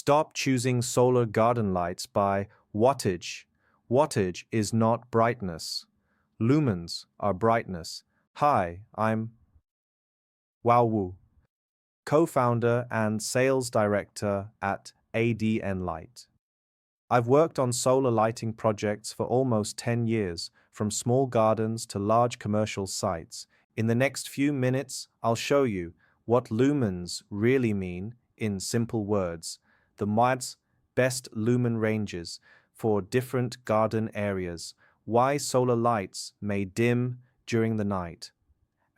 Stop choosing solar garden lights by wattage. Wattage is not brightness. Lumens are brightness. Hi, I'm Wowwu, co-founder and sales director at ADN Light. I've worked on solar lighting projects for almost 10 years, from small gardens to large commercial sites. In the next few minutes, I'll show you what lumens really mean in simple words, the MOD's best lumen ranges for different garden areas, why solar lights may dim during the night,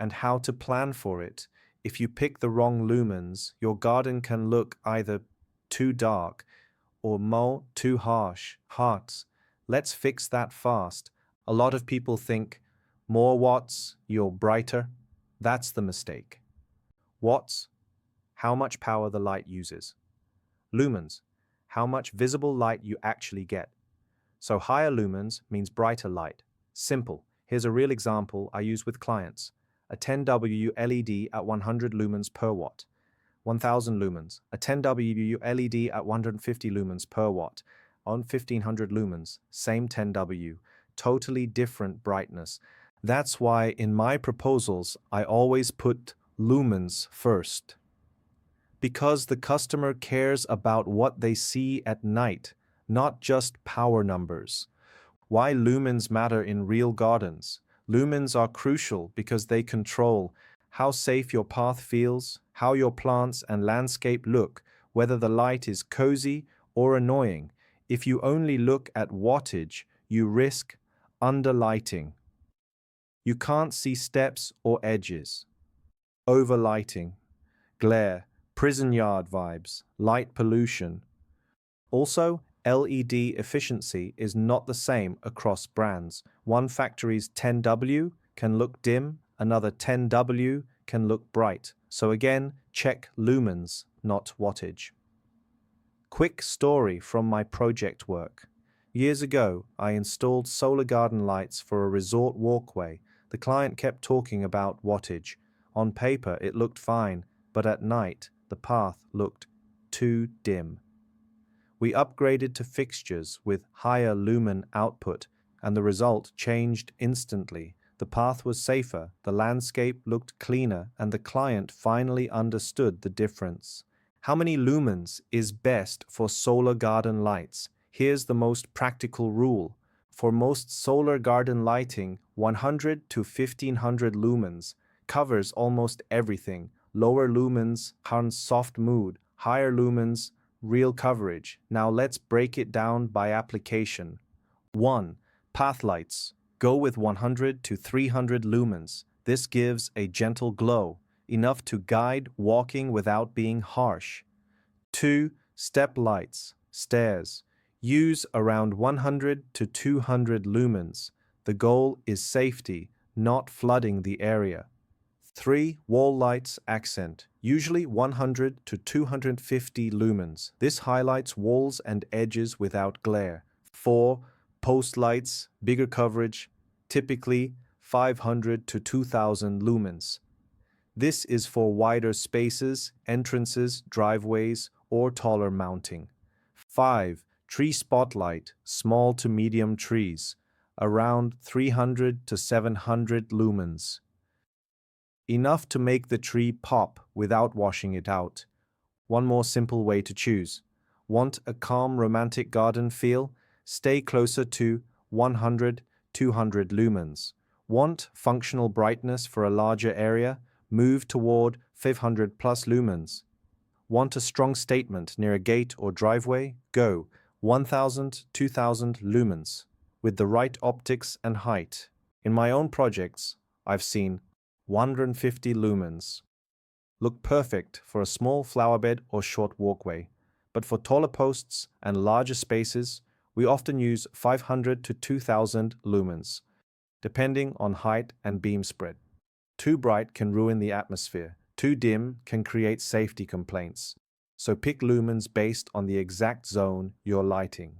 and how to plan for it. If you pick the wrong lumens, your garden can look either too dark or too harsh. Let's fix that fast. A lot of people think more watts, you're brighter. That's the mistake. Watts, how much power the light uses. Lumens, how much visible light you actually get. So higher lumens means brighter light. Simple. Here's a real example I use with clients. A 10W LED at 100 lumens per watt. 1000 lumens. A 10W LED at 150 lumens per watt. On 1500 lumens, same 10W. Totally different brightness. That's why in my proposals, I always put lumens first. Because the customer cares about what they see at night, not just power numbers. Why lumens matter in real gardens? Lumens are crucial because they control how safe your path feels, how your plants and landscape look, whether the light is cozy or annoying. If you only look at wattage, you risk underlighting. You can't see steps or edges. Overlighting, glare, prison yard vibes, light pollution. Also, LED efficiency is not the same across brands. One factory's 10W can look dim, another 10W can look bright. So again, check lumens, not wattage. Quick story from my project work. Years ago, I installed solar garden lights for a resort walkway. The client kept talking about wattage. On paper, it looked fine, but at night, the path looked too dim. We upgraded to fixtures with higher lumen output, and the result changed instantly. The path was safer, the landscape looked cleaner, and the client finally understood the difference. How many lumens is best for solar garden lights? Here's the most practical rule. For most solar garden lighting, 100 to 1500 lumens covers almost everything. Lower lumens, soft mood, higher lumens, real coverage. Now let's break it down by application. 1. Path lights. Go with 100 to 300 lumens. This gives a gentle glow, enough to guide walking without being harsh. 2. Step lights, stairs. Use around 100 to 200 lumens. The goal is safety, not flooding the area. 3. Wall lights accent, usually 100 to 250 lumens. This highlights walls and edges without glare. 4. Post lights, bigger coverage, typically 500 to 2000 lumens. This is for wider spaces, entrances, driveways, or taller mounting. 5. Tree spotlight, small to medium trees, around 300 to 700 lumens. Enough to make the tree pop without washing it out. One more simple way to choose. Want a calm romantic garden feel? Stay closer to 100, 200 lumens. Want functional brightness for a larger area? Move toward 500 plus lumens. Want a strong statement near a gate or driveway? Go 1000, 2000 lumens with the right optics and height. In my own projects, I've seen 150 lumens. Look perfect for a small flower bed or short walkway, but for taller posts and larger spaces, we often use 500 to 2000 lumens, depending on height and beam spread. Too bright can ruin the atmosphere. Too dim can create safety complaints. So pick lumens based on the exact zone you're lighting.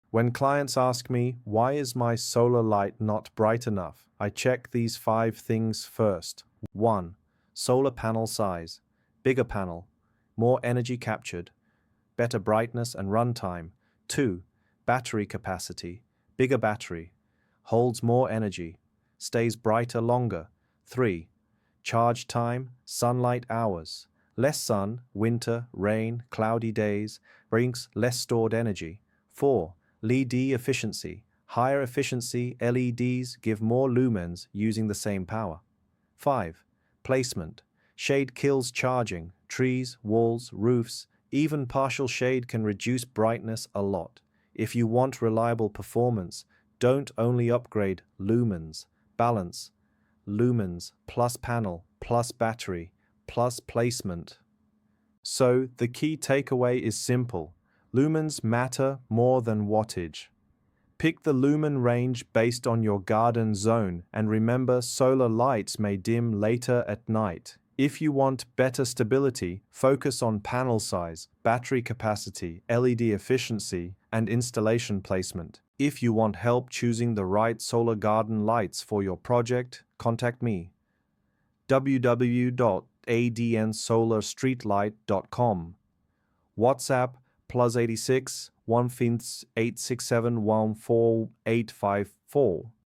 When clients ask me, why is my solar light not bright enough? I check these 5 things first. 1. Solar panel size. Bigger panel, more energy captured. better brightness and runtime. 2. Battery capacity, bigger battery, holds more energy, stays brighter longer. 3. Charge time, sunlight hours. Less sun, winter, rain, cloudy days brings less stored energy. 4. LED efficiency. Higher efficiency LEDs give more lumens using the same power. 5. Placement. Shade kills charging. Trees, walls, roofs, even partial shade can reduce brightness a lot. If you want reliable performance, don't only upgrade lumens. Balance. Lumens plus panel plus battery plus placement. So the key takeaway is simple. Lumens matter more than wattage. Pick the lumen range based on your garden zone, and remember, solar lights may dim later at night. If you want better stability, focus on panel size, battery capacity, LED efficiency, and installation placement. If you want help choosing the right solar garden lights for your project, contact me. www.adnsolarstreetlight.com. WhatsApp +86 15867 14854.